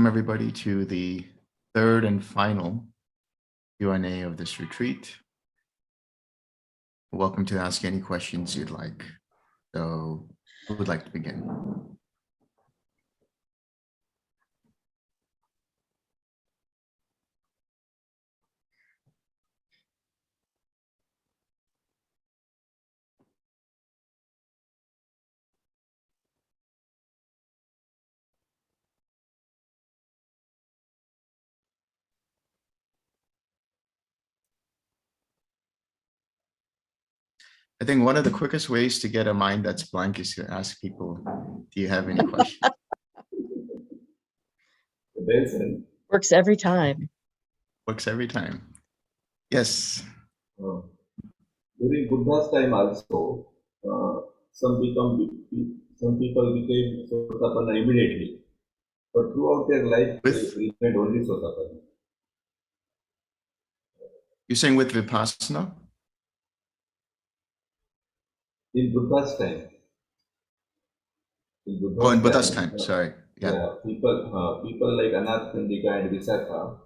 welcome everybody to the third and final Q&A of this retreat. Welcome to ask any questions you'd like. So who would like to begin? I think one of the quickest ways to get a mind that's blank is to ask people, do you have any questions? Delson. Works every time. Works every time. Yes. During Buddha's time also, some people became Sotapanna immediately, but throughout their life they remained only Sotapanna. You're saying with Vipassana? In Buddha's time. In Buddha's time, sorry. Yeah, people like Anathapindika and Visakha,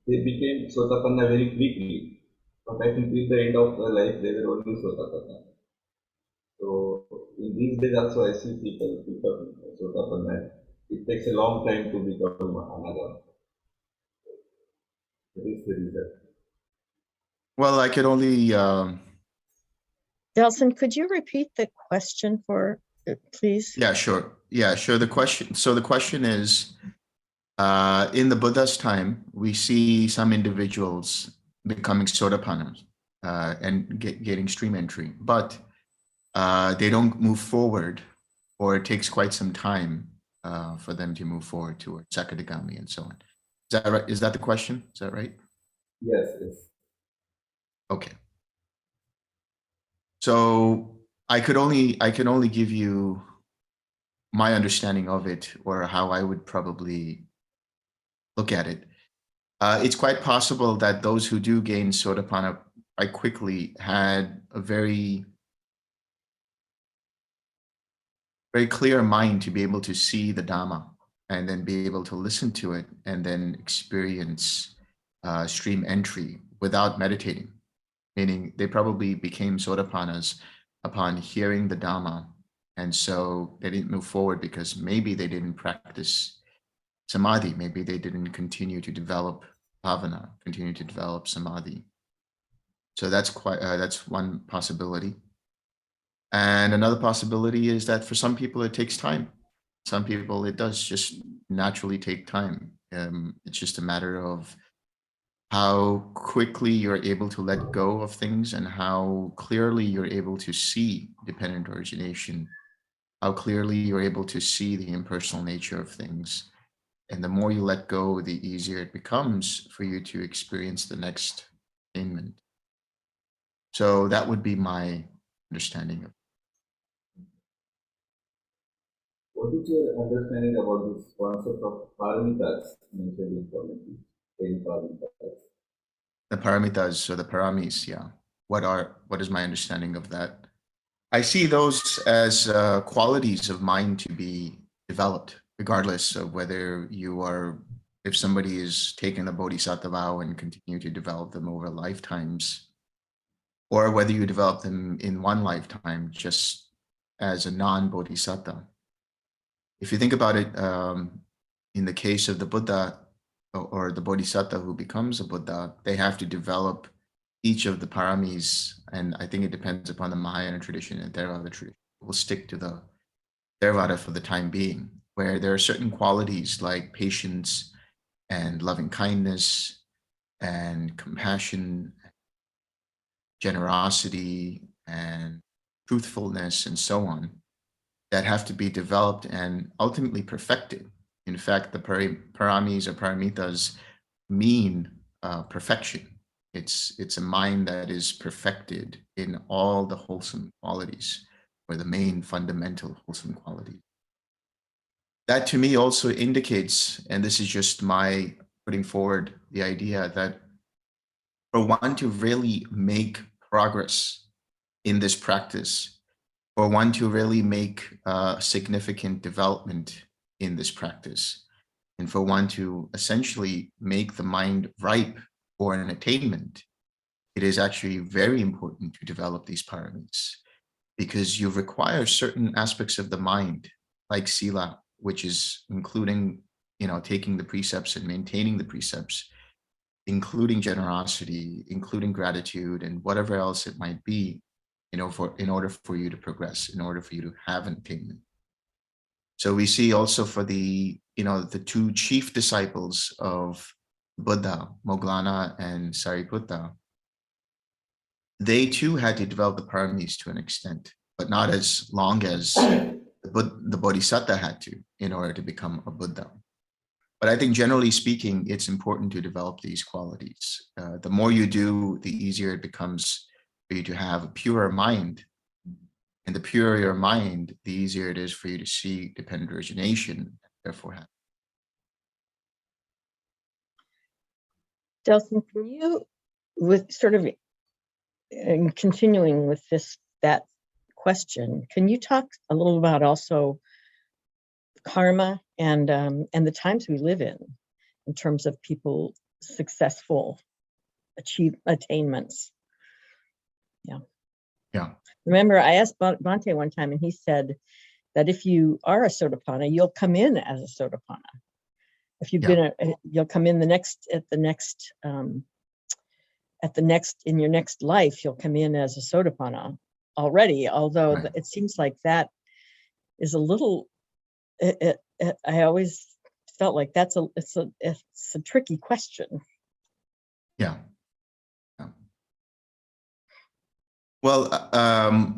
they became Sotapanna very quickly. But I think till the end of their life, they were only Sotapanna. So in these days also I see people become Sotapanna. It takes a long time to become Anaga. That is the reason. Well, I could only... Delson, could you repeat the question please? Yeah, sure. The question is, in the Buddha's time, we see some individuals becoming Sotapannas and getting stream entry, but they don't move forward, or it takes quite some time for them to move forward towards Sakadagami and so on. Is that right? Is that the question? Is that right? Yes. Okay. So I could only give you my understanding of it, or how I would probably look at it. It's quite possible that those who do gain Sotapanna quite quickly had a very clear mind to be able to see the Dhamma and then be able to listen to it and then experience stream entry without meditating. Meaning they probably became Sotapannas upon hearing the Dhamma, and so they didn't move forward because maybe they didn't practice Samadhi, maybe they didn't continue to develop bhavana, continue to develop Samadhi. So that's one possibility. And another possibility is that for some people it takes time. Some people it does just naturally take time. It's just a matter of how quickly you're able to let go of things and how clearly you're able to see dependent origination, how clearly you're able to see the impersonal nature of things. And the more you let go, the easier it becomes for you to experience the next attainment. So that would be my understanding of it. What is your understanding about this concept of paramitas mentioned in commentary? 10 paramitas. The paramitas, or the paramis, yeah. What is my understanding of that? I see those as qualities of mind to be developed, regardless of whether if somebody is taking the bodhisattva vow and continue to develop them over lifetimes, or whether you develop them in one lifetime just as a non-bodhisattva. If you think about it, in the case of the Buddha or the bodhisattva who becomes a Buddha, they have to develop each of the paramis, and I think it depends upon the Mahayana tradition and Theravada tradition. We'll stick to the Theravada for the time being, where there are certain qualities like patience and loving kindness and compassion, generosity and truthfulness and so on that have to be developed and ultimately perfected. In fact, the paramis or paramitas mean perfection. It's a mind that is perfected in all the wholesome qualities, or the main fundamental wholesome qualities. That to me also indicates, and this is just my putting forward the idea, that for one to really make progress in this practice, for one to really make significant development in this practice, and for one to essentially make the mind ripe for an attainment, it is actually very important to develop these paramis, because you require certain aspects of the mind, like sila, which is including, taking the precepts and maintaining the precepts, including generosity, including gratitude, and whatever else it might be, in order for you to progress, in order for you to have an attainment. So we see also for the two chief disciples of Buddha, Moggallana and Sariputta, they too had to develop the paramis to an extent, but not as long as the Bodhisattva had to in order to become a Buddha. But I think generally speaking, it's important to develop these qualities. The more you do, the easier it becomes for you to have a purer mind. And the purer your mind, the easier it is for you to see dependent origination, therefore have. Delson, can you, with sort of continuing with that question, can you talk a little about also karma and the times we live in terms of people successful attainments? Yeah. Remember, I asked Bhante one time, and he said that if you are a Sotapanna, you'll come in as a Sotapanna. If you've been you'll come in in your next life, you'll come in as a Sotapanna already. Although Right. It seems like that is a little. I always felt like it's a tricky question. Yeah. Well,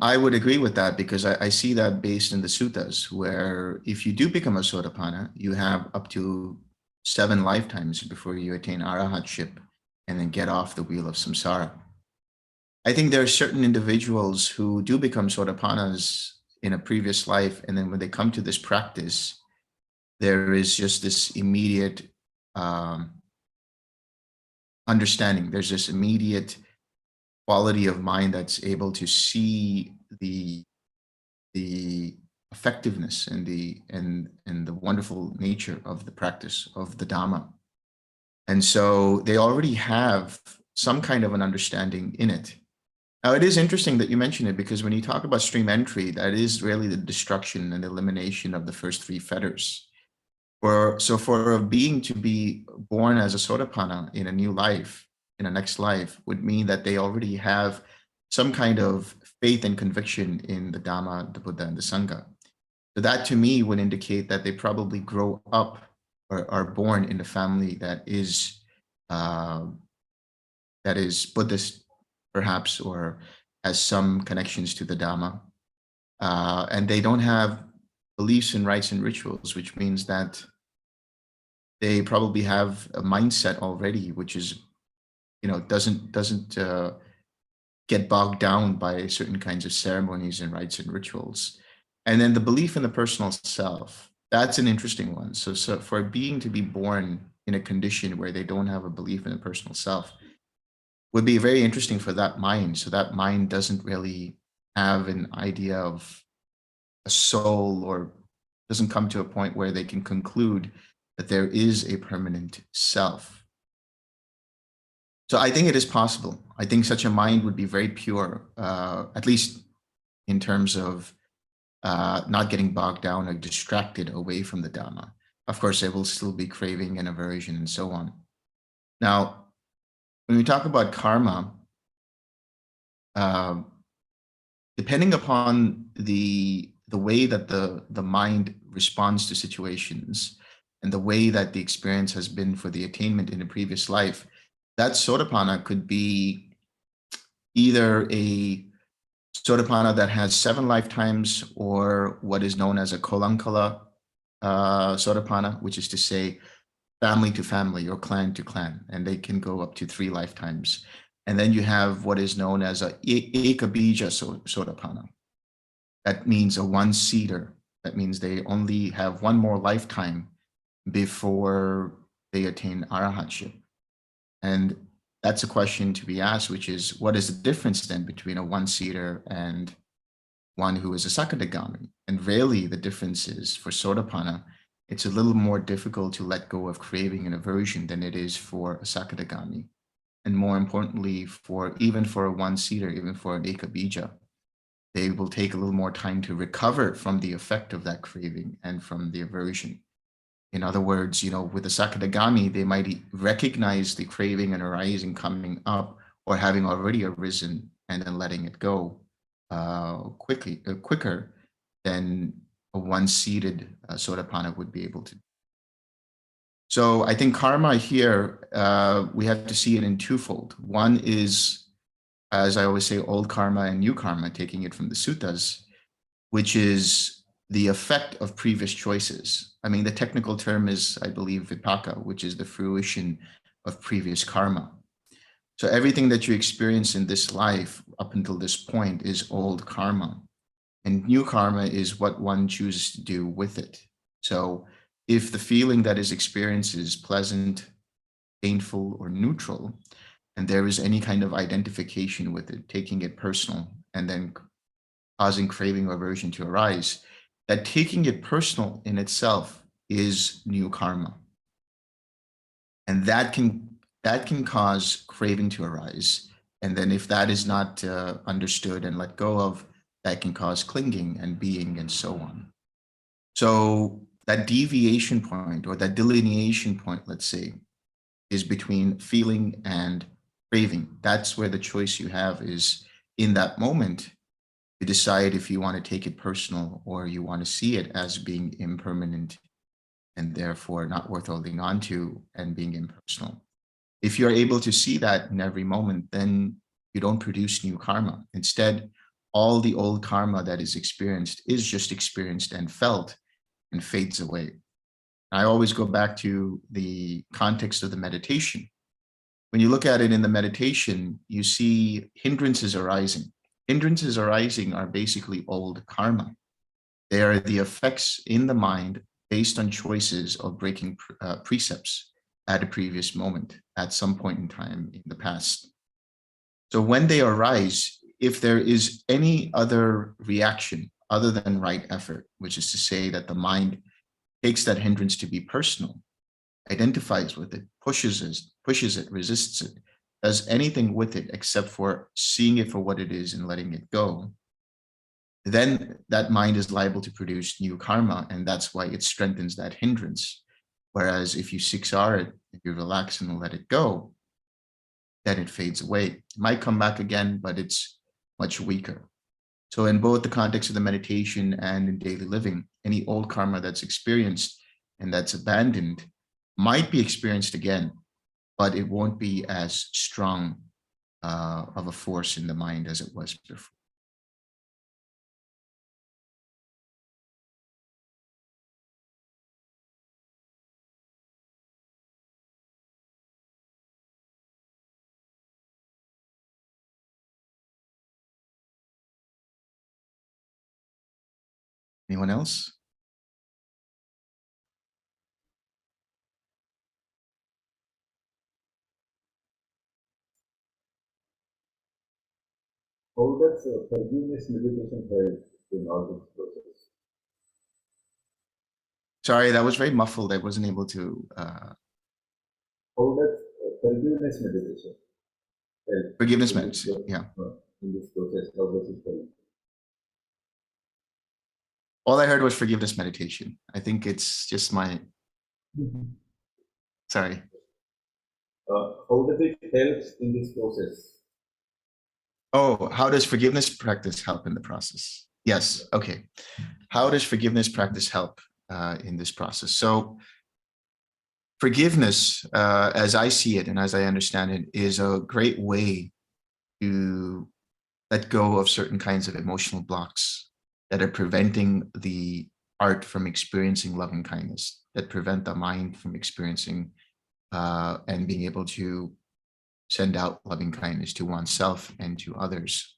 I would agree with that, because I see that based in the suttas, where if you do become a Sotapanna, you have up to 7 lifetimes before you attain arahatship and then get off the wheel of samsara. I think there are certain individuals who do become Sotapannas in a previous life, and then when they come to this practice, there is just this immediate understanding. There's this immediate quality of mind that's able to see the effectiveness and the wonderful nature of the practice of the Dhamma. And so they already have some kind of an understanding in it. Now, it is interesting that you mention it, because when you talk about stream entry, that is really the destruction and elimination of the first 3 fetters. So for a being to be born as a Sotapanna in a new life, in a next life, would mean that they already have some kind of faith and conviction in the Dhamma, the Buddha, and the Sangha. So that to me would indicate that they probably grow up or are born in a family that is Buddhist, perhaps, or has some connections to the Dhamma. And they don't have beliefs in rites and rituals, which means that they probably have a mindset already, which is, doesn't get bogged down by certain kinds of ceremonies and rites and rituals. And then the belief in the personal self, that's an interesting one. So for a being to be born in a condition where they don't have a belief in the personal self would be very interesting for that mind. So that mind doesn't really have an idea of a soul, or doesn't come to a point where they can conclude that there is a permanent self. So I think it is possible. I think such a mind would be very pure, at least in terms of not getting bogged down or distracted away from the Dhamma. Of course, there will still be craving and aversion and so on. Now, when we talk about karma, depending upon the way that the mind responds to situations and the way that the experience has been for the attainment in a previous life, that Sotapanna could be either a Sotapanna that has 7 lifetimes, or what is known as a Kolankala Sotapanna, which is to say family to family or clan to clan, and they can go up to 3 lifetimes. And then you have what is known as a Ekabija Sotapanna. That means a 1-seater. That means they only have 1 more lifetime before they attain arahatship. And that's a question to be asked, which is, what is the difference then between a 1-seater and one who is a Sakadagami? And really the difference is, for Sotapanna, it's a little more difficult to let go of craving and aversion than it is for a Sakadagami. And more importantly, even for a one-seater, even for an Ekabija, they will take a little more time to recover from the effect of that craving and from the aversion. In other words, with the Sakadagami, they might recognize the craving and arising coming up or having already arisen and then letting it go quicker than a one-seated Sotapanna would be able to. So I think karma here, we have to see it in twofold. One is, as I always say, old karma and new karma, taking it from the suttas, which is the effect of previous choices. I mean, the technical term is, I believe, vipaka, which is the fruition of previous karma. So everything that you experience in this life up until this point is old karma. And new karma is what one chooses to do with it. So if the feeling that is experienced is pleasant, painful, or neutral, and there is any kind of identification with it, taking it personal, and then causing craving or aversion to arise, that taking it personal in itself is new karma. And that can cause craving to arise. And then if that is not understood and let go of, that can cause clinging and being and so on. So that deviation point or that delineation point, let's say, is between feeling and craving. That's where the choice you have is in that moment to decide if you want to take it personal or you want to see it as being impermanent and therefore not worth holding on to and being impersonal. If you're able to see that in every moment, then you don't produce new karma. Instead, all the old karma that is experienced is just experienced and felt and fades away. I always go back to the context of the meditation. When you look at it in the meditation, you see hindrances arising. Hindrances arising are basically old karma. They are the effects in the mind based on choices of breaking precepts at a previous moment, at some point in time in the past. So when they arise, if there is any other reaction other than right effort, which is to say that the mind takes that hindrance to be personal, identifies with it, pushes it, resists it, does anything with it except for seeing it for what it is and letting it go, then that mind is liable to produce new karma, and that's why it strengthens that hindrance. Whereas if you siksar it, if you relax and let it go, then it fades away. It might come back again, but it's much weaker. So in both the context of the meditation and in daily living, any old karma that's experienced and that's abandoned might be experienced again, but it won't be as strong of a force in the mind as it was before. Anyone else? How does forgiveness meditation help in all this process? Sorry, that was very muffled. I wasn't able to. How does forgiveness meditation help Forgiveness in this, meditation, yeah. in this process? How does it help? All I heard was forgiveness meditation. I think it's just my, sorry. How does it help in this process? Oh, how does forgiveness practice help in the process? Yes, okay. How does forgiveness practice help in this process? So forgiveness, as I see it and as I understand it, is a great way to let go of certain kinds of emotional blocks that are preventing the heart from experiencing loving kindness, that prevent the mind from experiencing and being able to send out loving kindness to oneself and to others.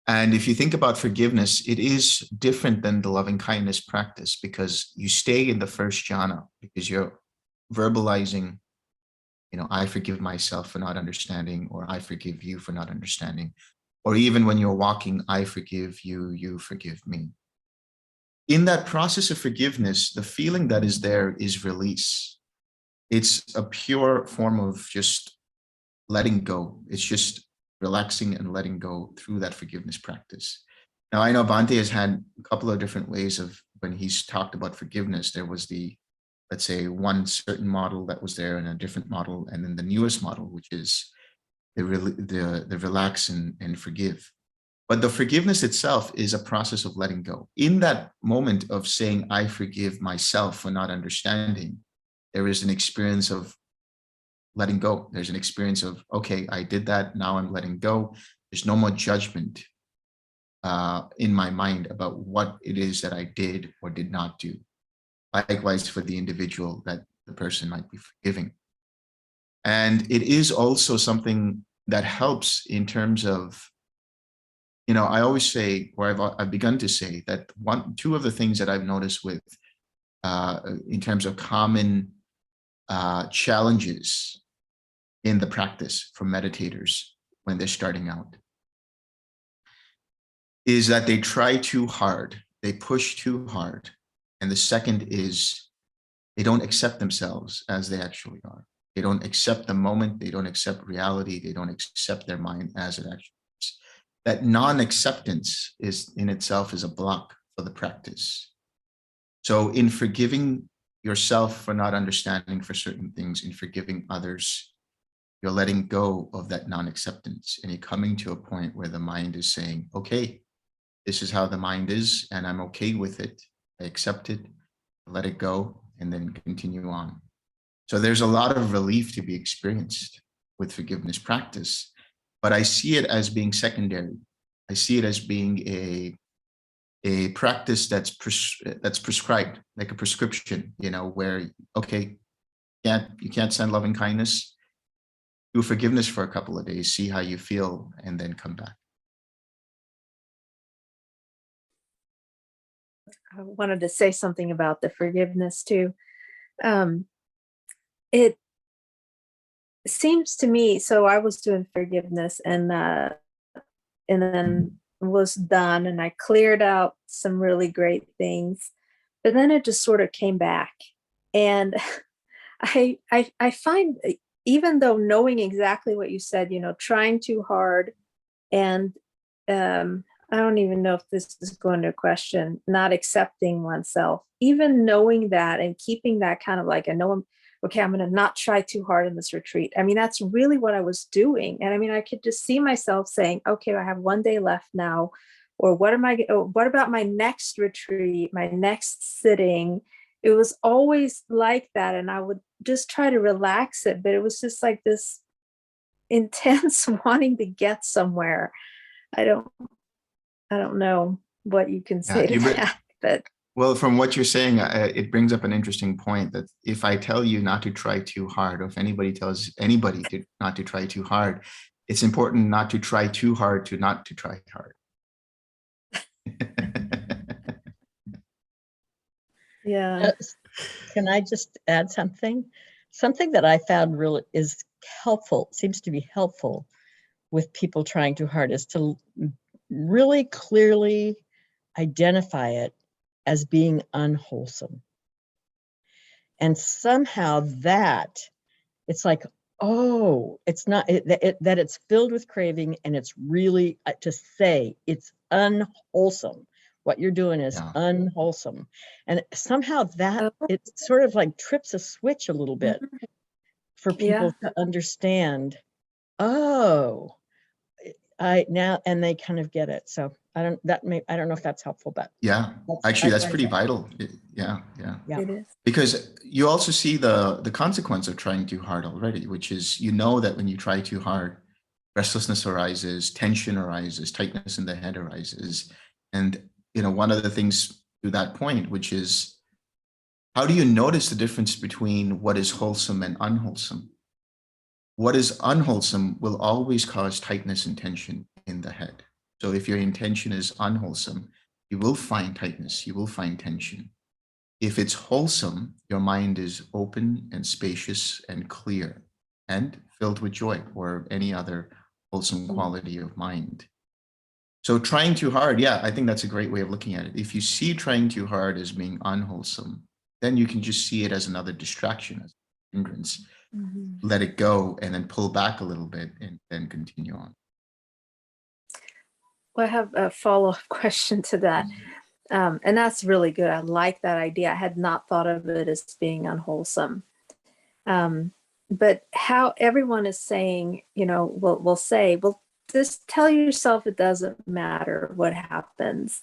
And if you think about forgiveness, it is different than the loving kindness practice because you stay in the first jhana because you're verbalizing, I forgive myself for not understanding, or I forgive you for not understanding. Or even when you're walking, I forgive you, you forgive me. in that process of forgiveness, the feeling that is there is release. It's a pure form of just letting go. It's just relaxing and letting go through that forgiveness practice. Now, I know Bhante has had a couple of different ways of when he's talked about forgiveness. There was the, let's say, one certain model that was there and a different model, and then the newest model, which is the relax and forgive. But the forgiveness itself is a process of letting go. In that moment of saying, I forgive myself for not understanding, there is an experience of letting go. There's an experience of, okay, I did that, now I'm letting go. There's no more judgment in my mind about what it is that I did or did not do. Likewise for the individual that the person might be forgiving. And it is also something that helps in terms of, I always say, or I've begun to say that two of the things that I've noticed with, in terms of common challenges in the practice for meditators when they're starting out, is that they try too hard, they push too hard. And the second is they don't accept themselves as they actually are. They don't accept the moment, they don't accept reality, they don't accept their mind as it actually is. That non-acceptance is in itself is a block for the practice. So in forgiving yourself for not understanding for certain things, in forgiving others, you're letting go of that non-acceptance and you're coming to a point where the mind is saying, okay, this is how the mind is and I'm okay with it. I accept it, let it go, and then continue on. So there's a lot of relief to be experienced with forgiveness practice, but I see it as being secondary. I see it as being a practice that's prescribed, like a prescription, where, okay, you can't send loving kindness, do forgiveness for a couple of days, see how you feel, and then come back. I wanted to say something about the forgiveness too. It seems to me, so I was doing forgiveness and then was done and I cleared out some really great things, but then it just sort of came back. And I find, even though knowing exactly what you said, trying too hard and I don't even know if this is going to question, not accepting oneself, even knowing that and keeping that kind of like, I know I'm going to not try too hard in this retreat. I mean, that's really what I was doing. And I mean, I could just see myself saying, okay, I have one day left now. Or what about my next retreat, my next sitting? It was always like that. And I would just try to relax it. But it was just like this intense wanting to get somewhere. I don't know what you can say to that, but. Well, from what you're saying, it brings up an interesting point that if I tell you not to try too hard, or if anybody tells anybody not to try too hard, it's important not to try too hard to not to try hard. Yeah. Can I just add something? Something that I found really is helpful, seems to be helpful with people trying too hard, is to really clearly identify it as being unwholesome. And somehow that, it's like, oh, it's not, that it's filled with craving and it's really, to say it's unwholesome. What you're doing is unwholesome. And somehow that, it sort of like trips a switch a little bit for people to understand, oh, and they kind of get it. So I don't know if that's helpful, but actually that's pretty vital. Yeah. It is. Because you also see the consequence of trying too hard already, which is, that when you try too hard, restlessness arises, tension arises, tightness in the head arises. And one of the things to that point, which is, how do you notice the difference between what is wholesome and unwholesome? What is unwholesome will always cause tightness and tension in the head. So if your intention is unwholesome, you will find tightness, you will find tension. If it's wholesome, your mind is open and spacious and clear and filled with joy or any other wholesome quality of mind. So trying too hard, yeah, I think that's a great way of looking at it. If you see trying too hard as being unwholesome, then you can just see it as another distraction, as a hindrance. Let it go and then pull back a little bit and then continue on. Well, I have a follow-up question to that. And that's really good. I like that idea. I had not thought of it as being unwholesome. But how everyone is saying, will say, well, just tell yourself it doesn't matter what happens.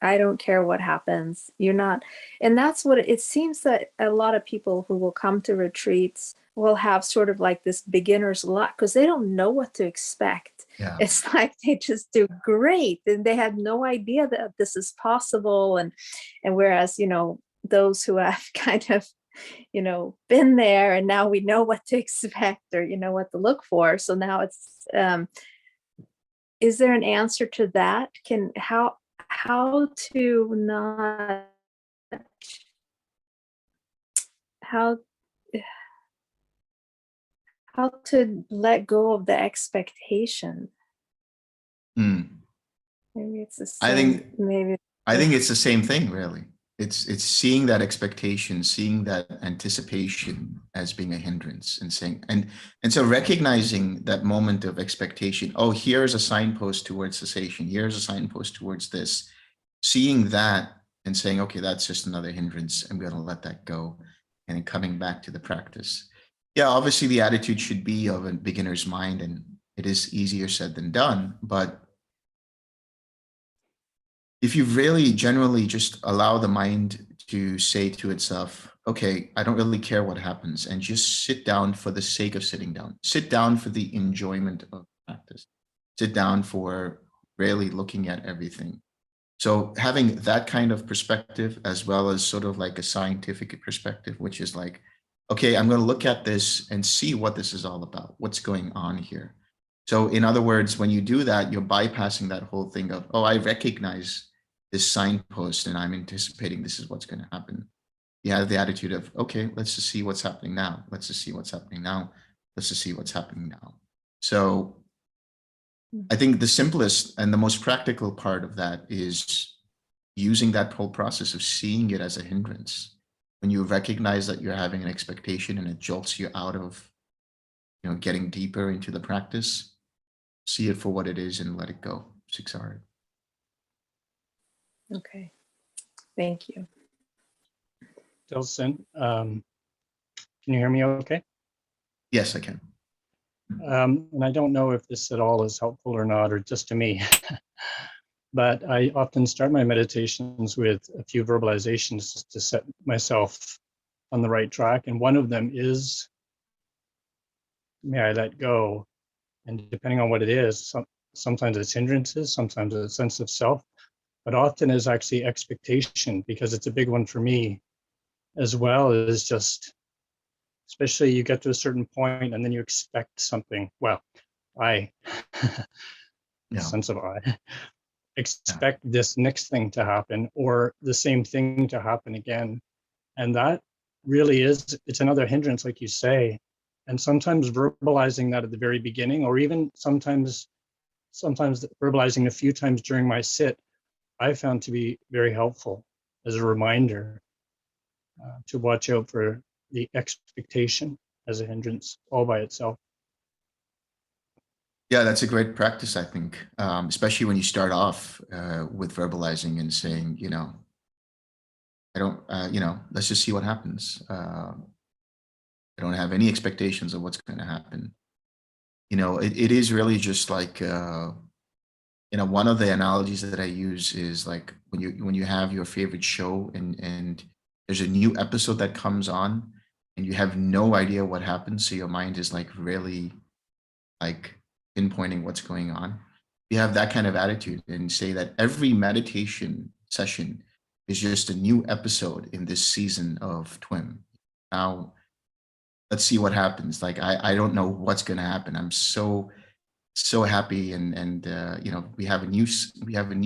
I don't care what happens. You're not. And that's what it seems that a lot of people who will come to retreats will have sort of like this beginner's luck because they don't know what to expect. Yeah. It's like they just do great and they have no idea that this is possible. And whereas, those who have kind of, been there and now we know what to expect or, what to look for. So now it's, is there an answer to that? How to not, how to let go of the expectation? Maybe it's the same. I think it's the same thing, really. It's seeing that expectation, seeing that anticipation as being a hindrance and saying, and so recognizing that moment of expectation, oh, here's a signpost towards cessation, here's a signpost towards this, seeing that and saying, okay, that's just another hindrance. I'm going to let that go. And then coming back to the practice. Yeah, obviously the attitude should be of a beginner's mind, and it is easier said than done, but if you really generally just allow the mind to say to itself, okay, I don't really care what happens, and just sit down for the sake of sitting down, sit down for the enjoyment of practice, sit down for really looking at everything. So having that kind of perspective, as well as sort of like a scientific perspective, which is like, okay, I'm going to look at this and see what this is all about, what's going on here. So in other words, when you do that, you're bypassing that whole thing of, oh, I recognize this signpost and I'm anticipating this is what's going to happen. You have the attitude of, okay, let's just see what's happening now. Let's just see what's happening now. Let's just see what's happening now. So I think the simplest and the most practical part of that is using that whole process of seeing it as a hindrance. When you recognize that you're having an expectation and it jolts you out of, getting deeper into the practice, see it for what it is and let it go. 6 hours. Okay. Thank you. Delson, can you hear me okay? Yes, I can. And I don't know if this at all is helpful or not, or just to me, but I often start my meditations with a few verbalizations to set myself on the right track. And one of them is, may I let go? And depending on what it is, sometimes it's hindrances, sometimes it's a sense of self, but often is actually expectation, because it's a big one for me as well, is just, especially you get to a certain point and then you expect something. Well, sense of I expect this next thing to happen or the same thing to happen again. And that really is, it's another hindrance, like you say. And sometimes verbalizing that at the very beginning, or even sometimes verbalizing a few times during my sit, I found to be very helpful as a reminder to watch out for the expectation as a hindrance all by itself. Yeah, that's a great practice, I think, especially when you start off with verbalizing and saying, I don't, let's just see what happens. I don't have any expectations of what's going to happen. It is really just like, one of the analogies that I use is like when you have your favorite show and there's a new episode that comes on and you have no idea what happens. So your mind is like really like pinpointing what's going on. You have that kind of attitude and say that every meditation session is just a new episode in this season of TWIM. Now, let's see what happens. Like, I don't know what's going to happen. I'm so happy. And we have a new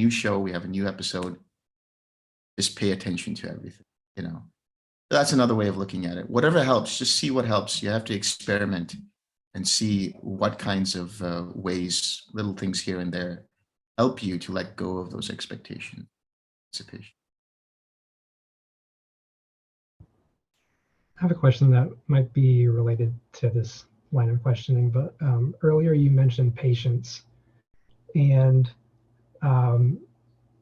show. We have a new episode. Just pay attention to everything, That's another way of looking at it. Whatever helps, just see what helps. You have to experiment and see what kinds of ways, little things here and there help you to let go of those expectations. Anticipation. I have a question that might be related to this line of questioning, but earlier you mentioned patience, and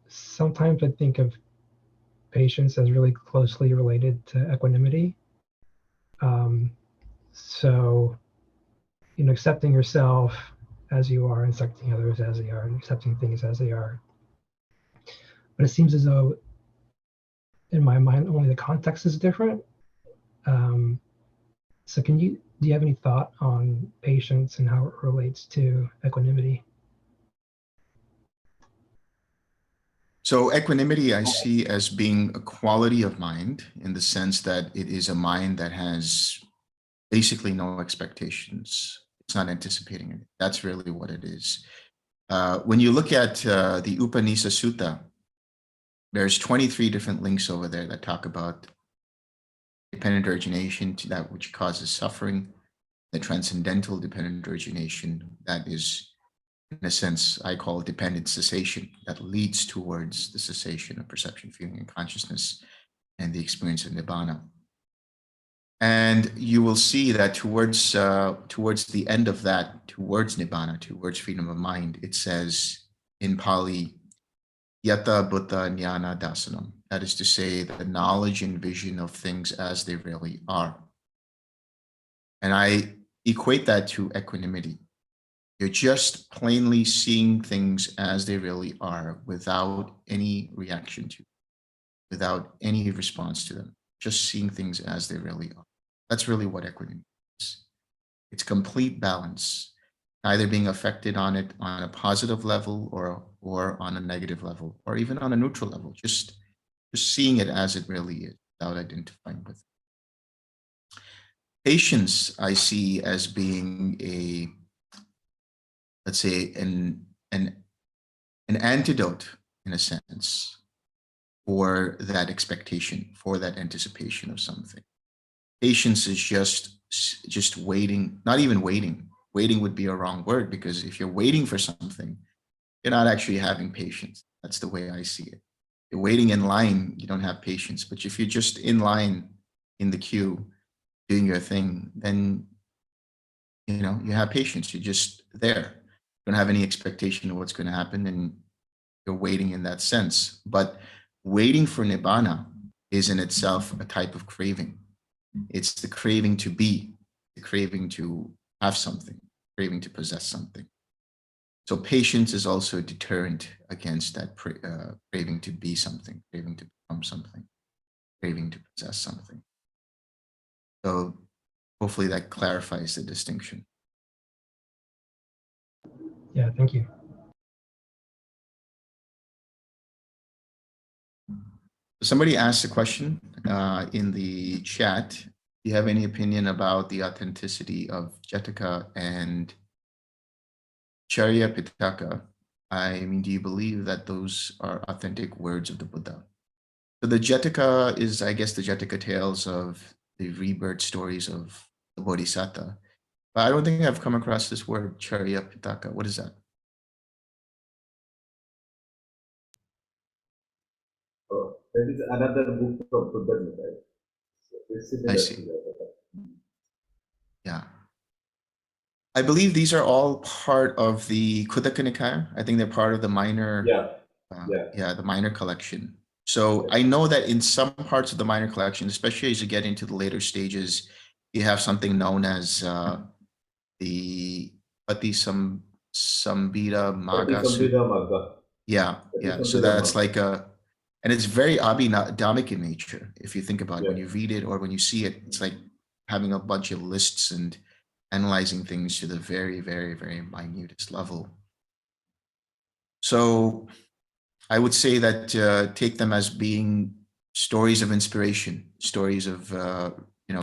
sometimes I think of patience as really closely related to equanimity. So, accepting yourself as you are, and accepting others as they are, and accepting things as they are. But it seems as though, in my mind, only the context is different. So do you have any thought on patience and how it relates to equanimity? So equanimity I see as being a quality of mind, in the sense that it is a mind that has basically no expectations. It's not anticipating it. That's really what it is. When you look at the Upanisa Sutta, there's 23 different links over there that talk about dependent origination, to that which causes suffering, the transcendental dependent origination, that is, in a sense, I call dependent cessation, that leads towards the cessation of perception, feeling, and consciousness, and the experience of nibbana. And you will see that towards the end of that, towards nibbana, towards freedom of mind, it says in Pali, Yata Buddha Jnana Dasanam. That is to say, the knowledge and vision of things as they really are. And I equate that to equanimity. You're just plainly seeing things as they really are, without any reaction to them, without any response to them, just seeing things as they really are. That's really what equanimity is. It's complete balance, either being affected on it on a positive level or on a negative level, or even on a neutral level, just seeing it as it really is without identifying with it. Patience I see as being a, let's say, an antidote, in a sense, for that expectation, for that anticipation of something. Patience is just waiting, not even waiting. Waiting would be a wrong word, because if you're waiting for something, you're not actually having patience. That's the way I see it. You're waiting in line, you don't have patience. But if you're just in line, in the queue, doing your thing, then you have patience. You're just there. You don't have any expectation of what's going to happen, and you're waiting in that sense. But waiting for nibbana is in itself a type of craving. It's the craving to be, the craving to have something, craving to possess something. So patience is also a deterrent against that craving to be something, craving to become something, craving to possess something. So hopefully that clarifies the distinction. Yeah, thank you. Somebody asked a question in the chat. Do you have any opinion about the authenticity of Jataka and Charya Pitaka? I mean, do you believe that those are authentic words of the Buddha? So the Jataka is, I guess, the Jataka tales of the rebirth stories of the Bodhisattva. But I don't think I've come across this word, Charya Pitaka. What is that? Oh, that is another book from Buddhism, right? So it's similar I see. to that. Yeah. I believe these are all part of the Khuddaka Nikaya. I think they're part of the minor, the minor collection. So I know that in some parts of the minor collection, especially as you get into the later stages, you have something known as the Sambhita Magga. Yeah. So that's like and it's very Abhidhammic in nature. If you think about it, when you read it or when you see it, it's like having a bunch of lists and analyzing things to the very, very, very minutest level. So I would say that take them as being stories of inspiration, stories of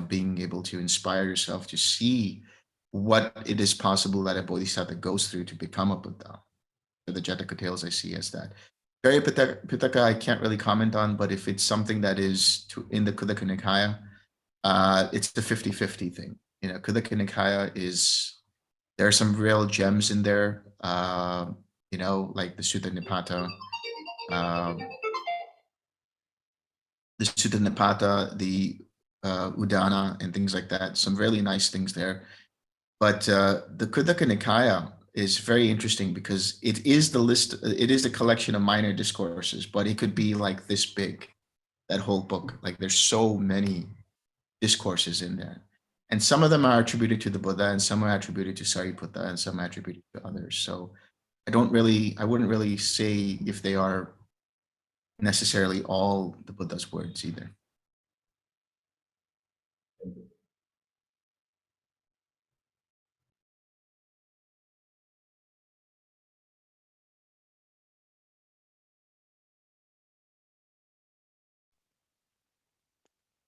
being able to inspire yourself to see what it is possible that a bodhisattva goes through to become a Buddha. The Jataka tales I see as that. Charya Pitaka I can't really comment on, but if it's something that is in the Khuddaka Nikaya, it's the 50-50 thing. Khuddaka Nikaya there are some real gems in there. you know, like the Sutta Nipata, um, the Udana, and things like that. Some really nice things there. But the Khuddaka Nikaya is very interesting because it is the list, it is a collection of minor discourses, but it could be like this big, that whole book. Like there's so many discourses in there. And some of them are attributed to the Buddha, and some are attributed to Sariputta, and some are attributed to others. So I wouldn't really say if they are necessarily all the Buddha's words either.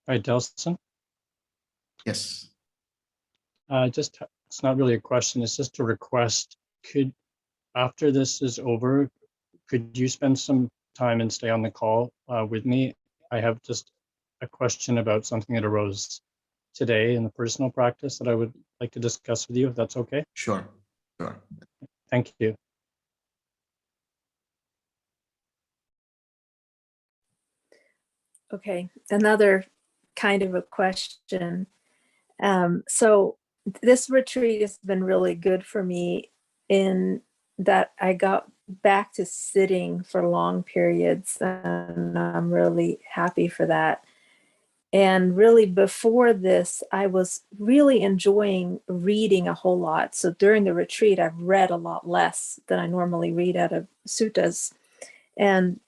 Hi, Delson. Yes. Just, it's not really a question, it's just a request. Could, after this is over, could you spend some time and stay on the call with me? I have just a question about something that arose today in the personal practice that I would like to discuss with you, if that's okay. Sure. Thank you. Okay, another kind of a question. So this retreat has been really good for me in that I got back to sitting for long periods, and I'm really happy for that. And really before this, I was really enjoying reading a whole lot. So during the retreat, I've read a lot less than I normally read out of suttas. And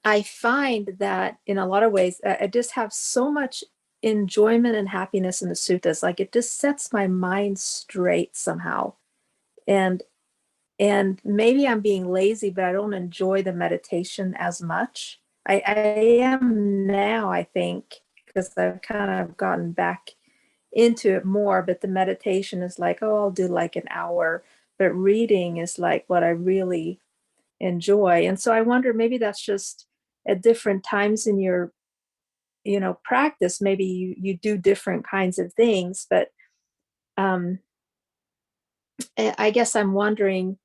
I find that in a lot of ways, I just have so much enjoyment and happiness in the suttas. Like it just sets my mind straight somehow. And maybe I'm being lazy, but I don't enjoy the meditation as much. I am now, I think, because I've kind of gotten back into it more, but the meditation is like, oh, I'll do like an hour. But reading is like what I really enjoy. And so I wonder, maybe that's just at different times in your, practice, maybe you do different kinds of things. But I guess I'm wondering,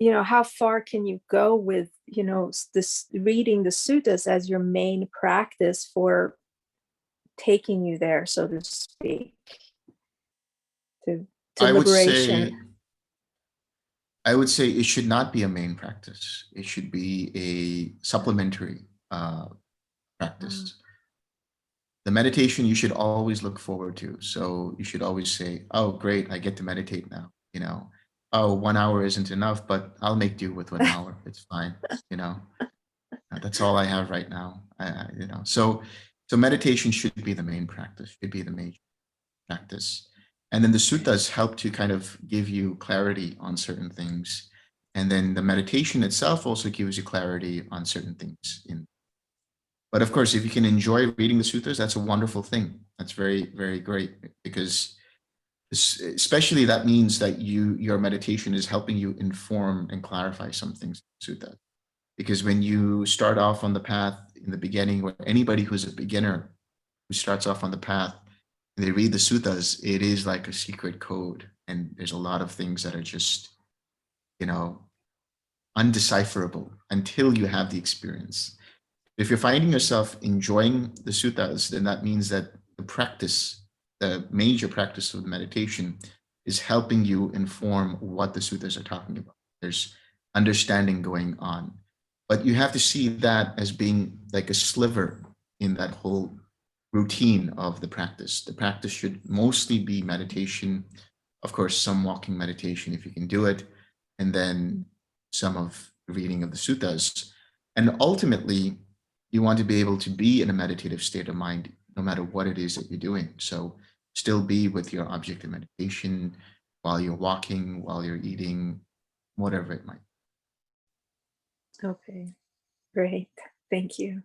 how far can you go with, this reading the suttas as your main practice for taking you there, so to speak, to I would liberation. say I would say it should not be a main practice. It should be a supplementary practice. The meditation you should always look forward to. So you should always say, "Oh, great, I get to meditate now." "Oh, 1 hour isn't enough, but I'll make do with 1 hour. It's fine." You know, that's all I have right now. So meditation should be the main practice. Should be the major practice. And then the suttas help to kind of give you clarity on certain things. And then the meditation itself also gives you clarity on certain things. But of course, if you can enjoy reading the suttas, that's a wonderful thing. That's very, very great, because especially that means that your meditation is helping you inform and clarify some things in sutta. Because when you start off on the path in the beginning, or anybody who's a beginner who starts off on the path, and they read the suttas, it is like a secret code. And there's a lot of things that are just, undecipherable until you have the experience. If you're finding yourself enjoying the suttas, then that means that the major practice of meditation is helping you inform what the suttas are talking about. There's understanding going on. But you have to see that as being like a sliver in that whole routine of the practice. The practice should mostly be meditation, of course, some walking meditation if you can do it, and then some of the reading of the suttas. And ultimately, you want to be able to be in a meditative state of mind, no matter what it is that you're doing. So still be with your object of meditation while you're walking, while you're eating, whatever it might be. Okay, great. Thank you.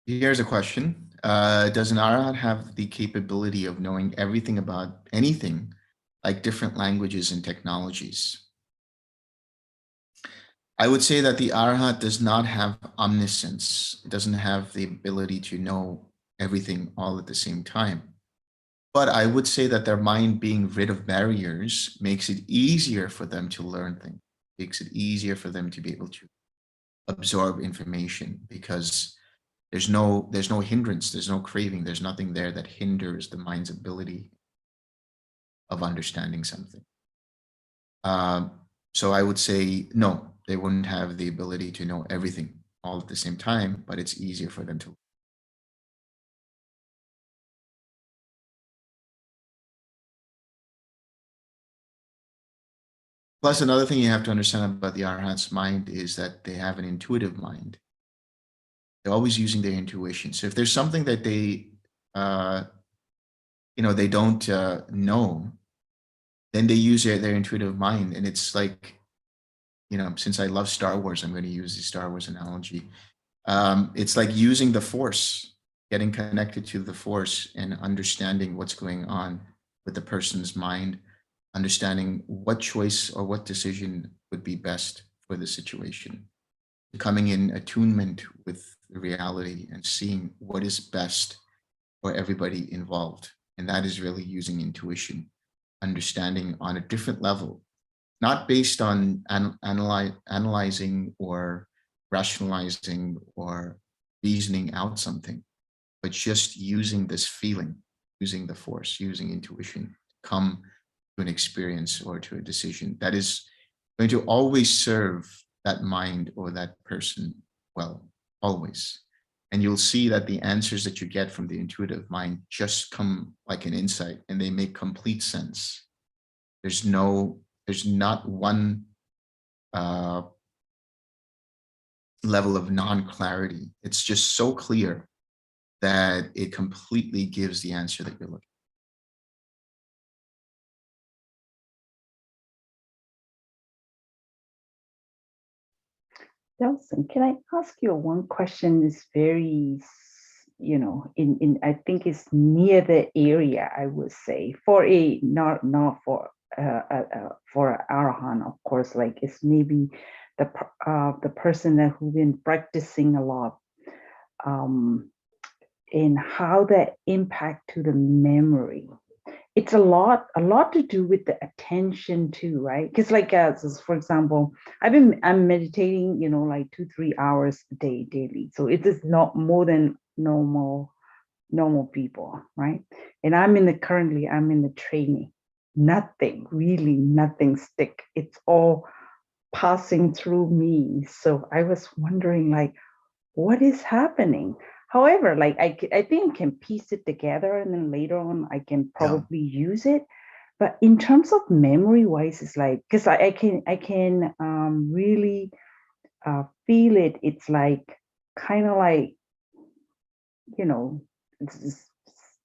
Here's a question. Does an Arhat have the capability of knowing everything about anything like different languages and technologies. I would say that the Arhat does not have omniscience. It doesn't have the ability to know everything all at the same time. But I would say that their mind being rid of barriers makes it easier for them to learn things, makes it easier for them to be able to absorb information, because there's no hindrance, there's no craving, there's nothing there that hinders the mind's ability of understanding something. So I would say no, they wouldn't have the ability to know everything all at the same time, but it's easier for them to. Plus, another thing you have to understand about the Arhat's mind is that they have an intuitive mind. They're always using their intuition. So if there's something that they, they don't know, then they use their intuitive mind. And it's like, since I love Star Wars, I'm going to use the Star Wars analogy. It's like using the Force, getting connected to the Force and understanding what's going on with the person's mind, understanding what choice or what decision would be best for the situation, coming in attunement with the reality and seeing what is best for everybody involved. And that is really using intuition, understanding on a different level, not based on analyzing or rationalizing or reasoning out something, but just using this feeling, using the Force, using intuition to come to an experience or to a decision that is going to always serve that mind or that person well, always. And you'll see that the answers that you get from the intuitive mind just come like an insight, and they make complete sense. There's not one level of non-clarity. It's just so clear that it completely gives the answer that you're looking for. Delson, can I ask you one question? Is very, in I think it's near the area, I would say, for a not for Arahant, of course, like it's maybe the person that who's been practicing a lot, and how that impact to the memory. It's a lot to do with the attention too, right? Because like for example, I'm meditating, like 2-3 hours a day daily. So it is not more than normal people, right? And I'm in the training. Nothing stick. It's all passing through me. So I was wondering, like, what is happening? However, like I think I can piece it together, and then later on I can probably use it. But in terms of memory wise, it's like, because I can really feel it. It's like kind of like,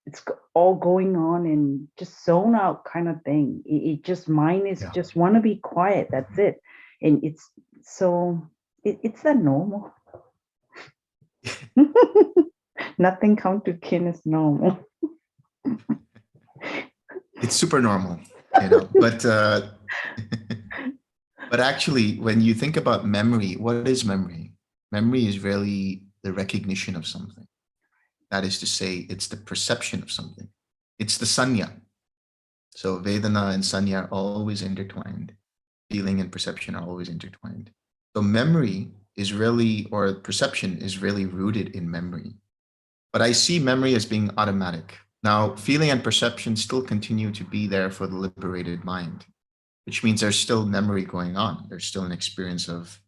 it's all going on and just zone out kind of thing. It just mine is just want to be quiet. That's it. And it's so it's a normal. Nothing come to kin is normal. It's super normal, but but actually, when you think about memory, what is memory? Memory is really the recognition of something. That is to say, it's the perception of something. It's the sanya. So Vedana and sanya are always intertwined. Feeling and perception are always intertwined. So memory is really, or perception is really rooted in memory. But I see memory as being automatic. Now, feeling and perception still continue to be there for the liberated mind, which means there's still memory going on. There's still an experience of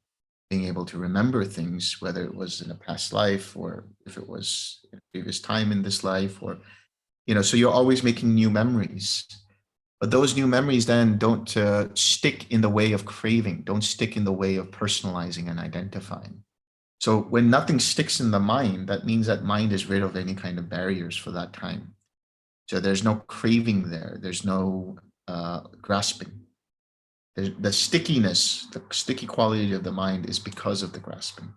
being able to remember things, whether it was in a past life or if it was in a previous time in this life, or, so you're always making new memories. But those new memories then don't stick in the way of craving, don't stick in the way of personalizing and identifying. So when nothing sticks in the mind, that means that mind is rid of any kind of barriers for that time. So there's no craving there. There's no grasping. The stickiness, the sticky quality of the mind is because of the grasping.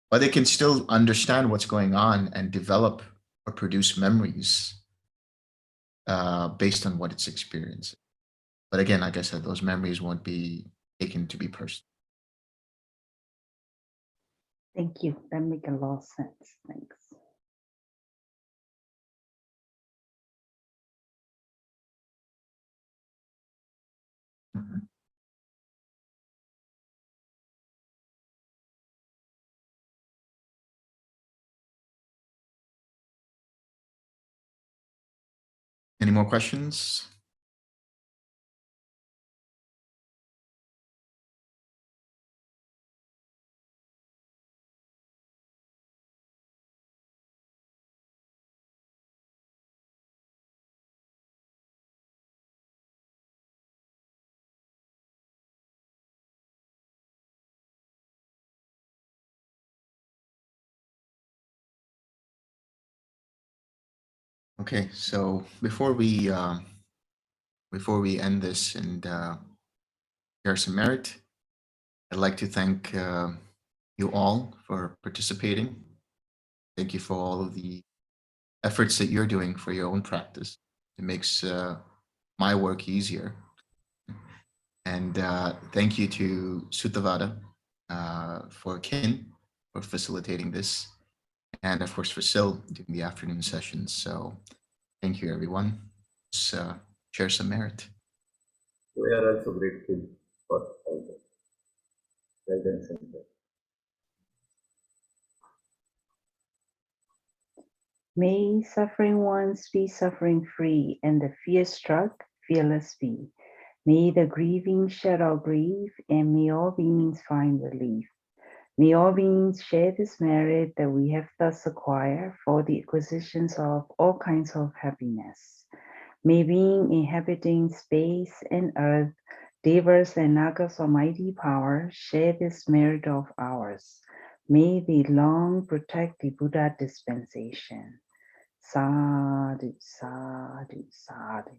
But they can still understand what's going on and develop or produce memories based on what it's experiencing. But again, like I said, those memories won't be taken to be personal. Thank you. That makes a lot of sense. Thanks. Mhm. Any more questions? Okay, so before we end this and share some merit, I'd like to thank you all for participating. Thank you for all of the efforts that you're doing for your own practice. It makes my work easier. And thank you to Suttavada for Kin for facilitating this, and of course for Sil doing the afternoon sessions. So thank you, everyone. Let's share some merit. We are also grateful for all the guidance and the May suffering ones be suffering free, and the fear struck fearless be. May the grieving shed all grief, and may all beings find relief. May all beings share this merit that we have thus acquired for the acquisitions of all kinds of happiness. May being inhabiting space and earth, Devas and Nagas almighty power, share this merit of ours. May they long protect the Buddha dispensation. Sadhu, sadhu, sadhu.